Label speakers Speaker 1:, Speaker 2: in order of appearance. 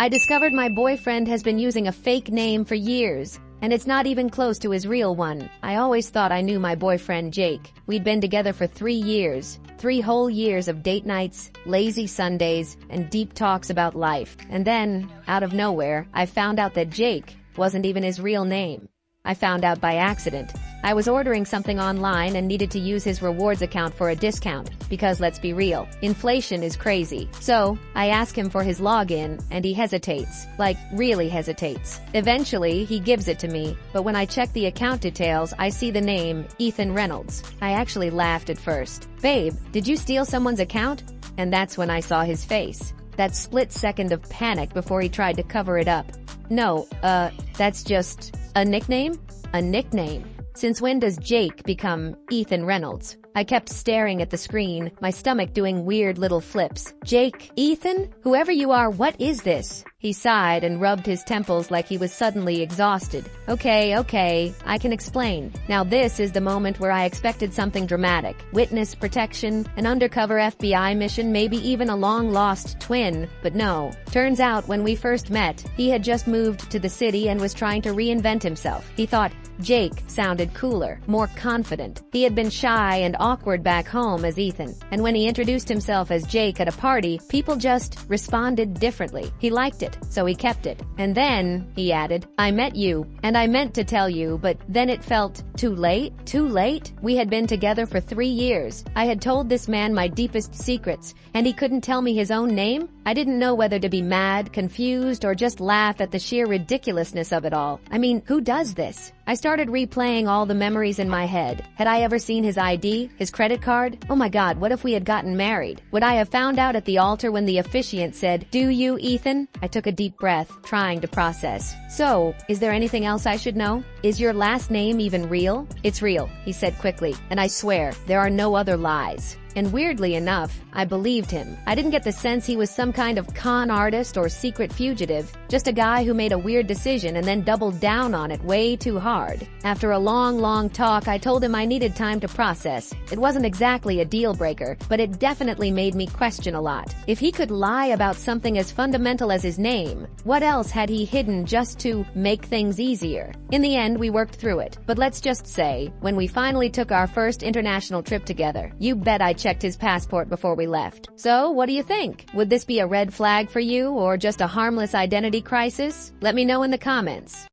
Speaker 1: I discovered my boyfriend has been using a fake name for years, and it's not even close to his real one. I always thought I knew my boyfriend Jake. We'd been together for 3 years. 3 whole years of date nights, lazy Sundays, and deep talks about life. And then, out of nowhere, I found out that Jake wasn't even his real name. I found out by accident. I was ordering something online and needed to use his rewards account for a discount, because let's be real, inflation is crazy. So, I ask him for his login, and he hesitates. Like, really hesitates. Eventually, he gives it to me, but when I check the account details, I see the name, Ethan Reynolds. I actually laughed at first. "Babe, did you steal someone's account?" And that's when I saw his face. That split second of panic before he tried to cover it up. "No, that's just a nickname?" "A nickname? Since when does Jake become Ethan Reynolds?" I kept staring at the screen, my stomach doing weird little flips. "Jake? Ethan? Whoever you are, what is this?" He sighed and rubbed his temples like he was suddenly exhausted. Okay, I can explain. Now this is the moment where I expected something dramatic. Witness protection, an undercover FBI mission, maybe even a long-lost twin. But no. Turns out when we first met, he had just moved to the city and was trying to reinvent himself. He thought Jake sounded cooler, more confident. He had been shy and awkward back home as Ethan. And when he introduced himself as Jake at a party, people just responded differently. He liked it, so he kept it. And then, he added, "I met you, and I meant to tell you, but then it felt too late." Too late? We had been together for 3 years. I had told this man my deepest secrets, and he couldn't tell me his own name? I didn't know whether to be mad, confused, or just laugh at the sheer ridiculousness of it all. I mean, who does this? I started replaying all the memories in my head. Had I ever seen his ID? His credit card? Oh my God, what if we had gotten married? Would I have found out at the altar when the officiant said, "Do you, Ethan?" I took a deep breath, trying to process. "So, is there anything else I should know? Is your last name even real?" "It's real," he said quickly, "and I swear, there are no other lies." And weirdly enough, I believed him. I didn't get the sense he was some kind of con artist or secret fugitive, just a guy who made a weird decision and then doubled down on it way too hard. After a long talk, I told him I needed time to process. It wasn't exactly a deal breaker, but it definitely made me question a lot. If he could lie about something as fundamental as his name, what else had he hidden just to make things easier? In the end, we worked through it. But let's just say, when we finally took our first international trip together, you bet I checked his passport before we left. So, what do you think? Would this be a red flag for you, or just a harmless identity crisis? Let me know in the comments.